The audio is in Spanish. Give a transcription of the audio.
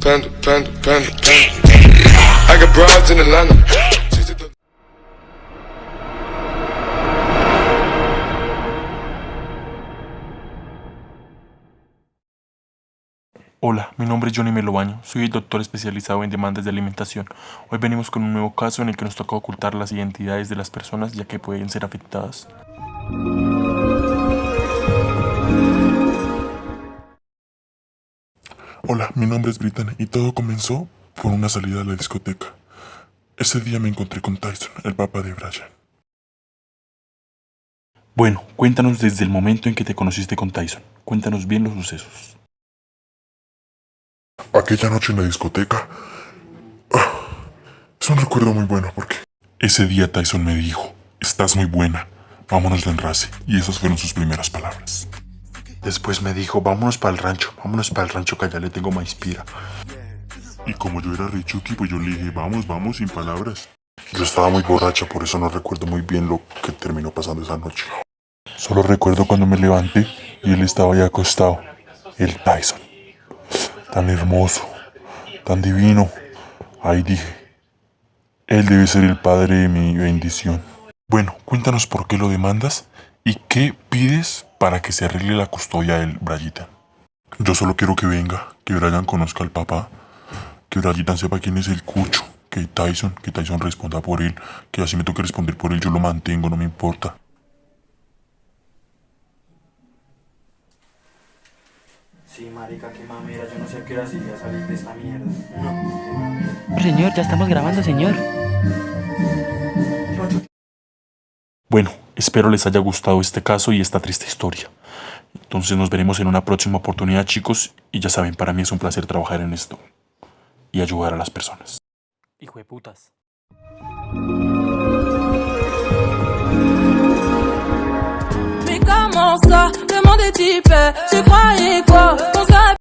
Panda, panda, panda, panda. I got broads in Atlanta. Hola, mi nombre es Johnny Melobaño, soy el doctor especializado en demandas de alimentación. Hoy venimos con un nuevo caso en el que nos toca ocultar las identidades de las personas ya que pueden ser afectadas. Hola, mi nombre es Brittany y todo comenzó por una salida a la discoteca. Ese día me encontré con Tyson, el papá de Brian. Bueno, cuéntanos desde el momento en que te conociste con Tyson. Cuéntanos bien los sucesos. Aquella noche en la discoteca es un recuerdo muy bueno porque ese día Tyson me dijo, estás muy buena, vámonos de enrace, y esas fueron sus primeras palabras. Después me dijo, vámonos para el rancho que allá le tengo maíz pira. Y como yo era richuki, pues yo le dije, vamos, sin palabras. Yo estaba muy borracha, por eso no recuerdo muy bien lo que terminó pasando esa noche. Solo recuerdo cuando me levanté y él estaba ahí acostado, el Tyson. Tan hermoso, tan divino. Ahí dije, él debe ser el padre de mi bendición. Bueno, cuéntanos por qué lo demandas y qué pides para que se arregle la custodia del Brayita. Yo solo quiero que venga, que Brian conozca al papá, que Brayita sepa quién es el cucho, que Tyson responda por él, que así me toque responder por él, yo lo mantengo, no me importa. Sí, marica, qué mamera, yo no sé a qué hora sí ya salir de esta mierda. No, qué mamera. Señor, ya estamos grabando, señor. Bueno, espero les haya gustado este caso y esta triste historia. Entonces nos veremos en una próxima oportunidad, chicos, y ya saben, para mí es un placer trabajar en esto y ayudar a las personas. Hijo de putas. Mais comment ça, le monde est hyper, tu croyais quoi?